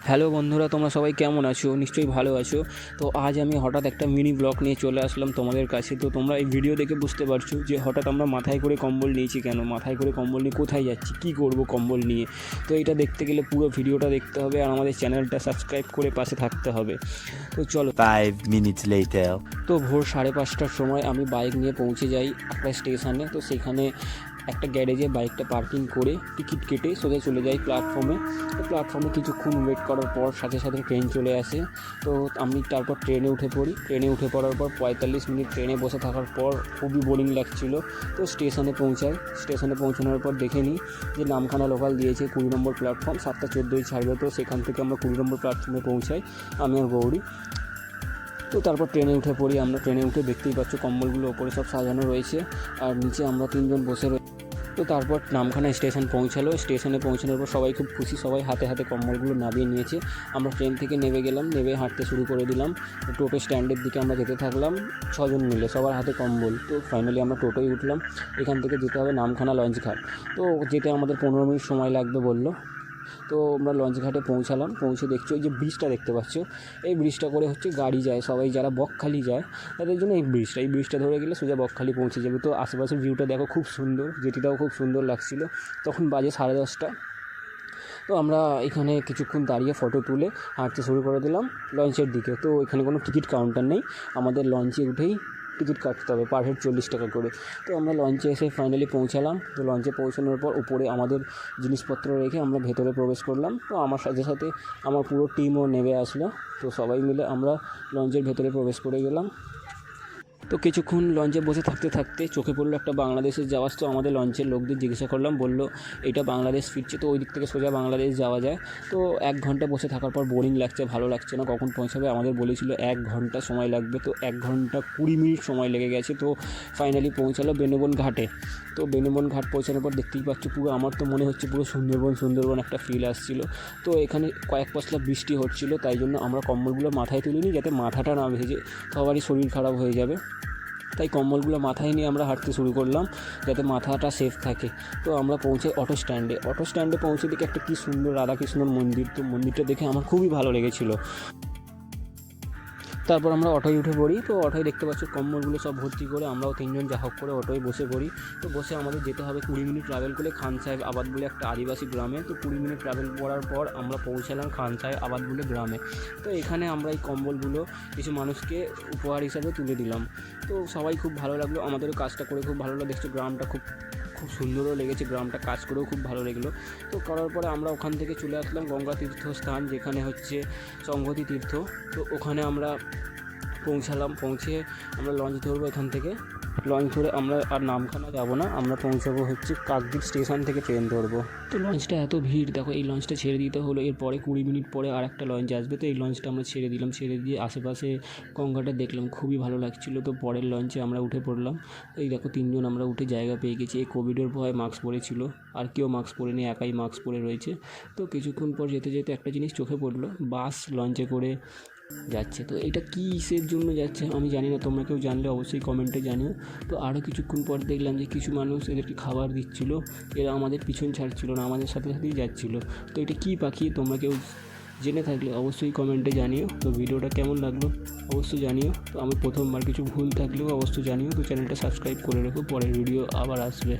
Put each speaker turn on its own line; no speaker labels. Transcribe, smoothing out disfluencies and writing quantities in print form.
Hello বন্ধুরা, তোমরা সবাই কেমন আছো? নিশ্চয়ই ভালো আছো। তো আজ আমি হঠাৎ একটা মিনি ব্লগ নিয়ে চলে আসলাম তোমাদের কাছে। তো তোমরা এই ভিডিও দেখে বুঝতে পারছো যে হঠাৎ আমরা মাথায় করে কম্বল নিয়েছি কেন, মাথায় করে কম্বল নিয়ে কোথায় যাচ্ছি, কী করব কম্বল নিয়ে। তো এটা দেখতে গেলে পুরো ভিডিওটা দেখতে হবে আর আমাদের চ্যানেলটা সাবস্ক্রাইব করে পাশে থাকতে হবে। তো চলো।
5 minutes later.
তো ভোর 5:30টার সময় আমি বাইক নিয়ে পৌঁছে যাই একটা স্টেশনে। তো সেখানে একটা গ্যারেজে বাইকটা পার্কিং করে টিকিট কেটে সোজা চলে যাই প্ল্যাটফর্মে। তো প্ল্যাটফর্মে কিছুক্ষণ ওয়েট করার পর সাথে সাথে ট্রেন চলে আসে। তো আমি তারপর ট্রেনে উঠে পড়ি। ট্রেনে উঠে পড়ার পর 45 মিনিট ট্রেনে বসে থাকার পর খুবই বোরিং লাগছিল। তো স্টেশনে পৌঁছাই। স্টেশনে পৌঁছানোর পর দেখে নিই যে নামখানা লোকাল দিয়েছে 20 নম্বর প্ল্যাটফর্ম, 7:14 ছাড়বে। তো সেখান থেকে আমরা 20 নম্বর প্ল্যাটফর্মে পৌঁছাই আমি আর গৌরী। তো তারপর ট্রেনে উঠে পড়ি। আমরা ট্রেনে উঠে দেখতেই পাচ্ছ কম্বলগুলো ওপরে সব সাজানো রয়েছে আর নিচে আমরা 3জন বসে রয়েছি। তো তারপর নামখানা স্টেশন পৌঁছালো। স্টেশনে পৌঁছানোর পর সবাই খুব খুশি, সবাই হাতে হাতে কম্বলগুলো নামিয়ে নিয়েছে। আমরা ট্রেন থেকে নেমে গেলাম, নেমে হাঁটতে শুরু করে দিলাম। টোটো স্ট্যান্ডের দিকে আমরা যেতে থাকলাম 6জন মিলে, সবার হাতে কম্বল। তো ফাইনালি আমরা টোটোয় উঠলাম। এখান থেকে যেতে হবে নামখানা লঞ্চ ঘাট। তো যেতে আমাদের 15 মিনিট সময় লাগবে বললো। তো আমরা লঞ্চ ঘাটে পৌঁছালাম। পৌঁছে দেখছি ওই যে ব্রিজটা দেখতে পাচ্ছ, এই ব্রিজটা করে হচ্ছে গাড়ি যায়, সবাই যারা বকখালি যায় তাদের জন্য এই ব্রিজটা ধরে গেলে সোজা বকখালি পৌঁছে যাবে। তো আশেপাশের ভিউটা দেখো খুব সুন্দর, যেটিটাও খুব সুন্দর লাগছিল। তখন বাজে 10:30। তো আমরা এখানে কিছুক্ষণ দাঁড়িয়ে ফটো তুলে হাঁটতে শুরু করে দিলাম লঞ্চের দিকে। তো এখানে কোনো টিকিট কাউন্টার নেই, আমাদের লঞ্চে উঠেই টিকিট কাটতে হবে পার হেড 40 টাকা করে। তো আমরা লঞ্চে এসে ফাইনালি পৌঁছালাম। তো লঞ্চে পৌঁছানোর পর উপরে আমাদের জিনিসপত্র রেখে আমরা ভেতরে প্রবেশ করলাম। তো আমার সাথে সাথে আমার পুরো টিমও নেমে আসলো। তো সবাই মিলে আমরা লঞ্চের ভেতরে প্রবেশ করে গেলাম। তো কিছুক্ষণ লঞ্চে বসে থাকতে থাকতে চোখে পড়লো একটা বাংলাদেশের জাহাজ। তো আমাদের লঞ্চের লোকদের জিজ্ঞাসা করলাম, বললো এটা বাংলাদেশ ফিরছে, তো ওই দিক থেকে সোজা বাংলাদেশ যাওয়া যায়। তো 1 ঘন্টা বসে থাকার পর বোরিং লাগছে, ভালো লাগছে না, কখন পৌঁছাবে। আমাদের বলেছিল 1 ঘন্টা সময় লাগবে, তো 1 ঘন্টা 20 মিনিট সময় লেগে গেছে। তো ফাইনালি পৌঁছালো বেনুবন ঘাটে। তো বেনুবন ঘাট পৌঁছানোর পর দেখতেই পাচ্ছ পুরো, আমার তো মনে হচ্ছে পুরো সুন্দরবন একটা ফিল আসছিল। তো এখানে কয়েক পশলা বৃষ্টি হচ্ছিলো, তাই জন্য আমরা কম্বলগুলো মাথায় তুলিনি যাতে মাথাটা না ভেজে, সবারই শরীর খারাপ হয়ে যাবে। তাই কম্বলগুলো মাথায় নিয়ে আমরা হাঁটতে শুরু করলাম যাতে মাথাটা সেফ থাকে। তো আমরা পৌঁছে অটো স্ট্যান্ডে পৌঁছে দেখে একটা কী সুন্দর রাধাকৃষ্ণর মন্দির। তো মন্দিরটা দেখে আমার খুবই ভালো লেগেছিলো। তারপর আমরা অটোয় উঠে পড়ি। তো অটোয় দেখতে পাচ্ছ কম্বলগুলো সব ভর্তি করে আমরাও 3জন যা হোক করে অটোয় বসে পড়ি। তো বসে আমাদের যেতে হবে 20 মিনিট ট্রাভেল করে খান সাহেব আবাদ বলে একটা আদিবাসী গ্রামে। তো 20 মিনিট ট্রাভেল করার পর আমরা পৌঁছালাম খান সাহেব আবাদ বলে গ্রামে। তো এখানে আমরা এই কম্বলগুলো কিছু মানুষকে উপহার হিসাবে তুলে দিলাম। তো সবাই খুব ভালো লাগলো, আমাদেরও কাজটা করে খুব ভালো লাগলো। দেখছো গ্রামটা খুব সুন্দরও লেগেছে, গ্রামটা কাজ করেও খুব ভালো লাগলো। তো করার পরে আমরা ওখান থেকে চলে আসলাম গঙ্গা তীর্থস্থান, যেখানে হচ্ছে সংহতি তীর্থ। তো ওখানে আমরা পৌঁছালাম। পৌঁছে আমরা লঞ্চ ধরবো এখান থেকে। লঞ্চ ধরে আমরা আর নামখানা যাবো না, আমরা পৌঁছাবো হচ্ছে কাকদ্বীপ স্টেশন থেকে ট্রেন ধরবো। তো লঞ্চটা এত ভিড় দেখো, এই লঞ্চটা ছেড়ে দিতে হলো, এরপরে 20 মিনিট পরে আর একটা লঞ্চ আসবে। তো এই লঞ্চটা আমরা ছেড়ে দিলাম, ছেড়ে দিয়ে আশেপাশে গঙ্গাটা দেখলাম, খুবই ভালো লাগছিলো। তো পরের লঞ্চে আমরা উঠে পড়লাম। এই দেখো 3জন আমরা উঠে জায়গা পেয়ে গেছি। এই কোভিডের ভয় মাস্ক পরেছিল, আর কেউ মাস্ক পরেনি, একাই মাস্ক পরে রয়েছে। তো কিছুক্ষণ পর যেতে যেতে একটা জিনিস চোখে পড়লো, বাস লঞ্চে করে যাচ্ছে। তো এটা কিসের জন্য যাচ্ছে আমি জানি না, তোমরা কেউ জানলে অবশ্যই কমেন্টে জানিও। তো আরও কিছুক্ষণ পর দেখলাম যে কিছু মানুষ এদেরকে খাবার দিচ্ছিলো, এরা আমাদের পিছন ছাড়ছিল না, আমাদের সাথে সাথেই যাচ্ছিলো। তো এটা কী পাখি তোমরা কেউ জেনে থাকলে অবশ্যই কমেন্টে জানিও। তো ভিডিওটা কেমন লাগলো অবশ্যই জানিও। তো আমি প্রথমবার কিছু ভুল থাকলেও অবশ্যই জানিও। তো চ্যানেলটা সাবস্ক্রাইব করে রেখো, পরের ভিডিও আবার আসবে।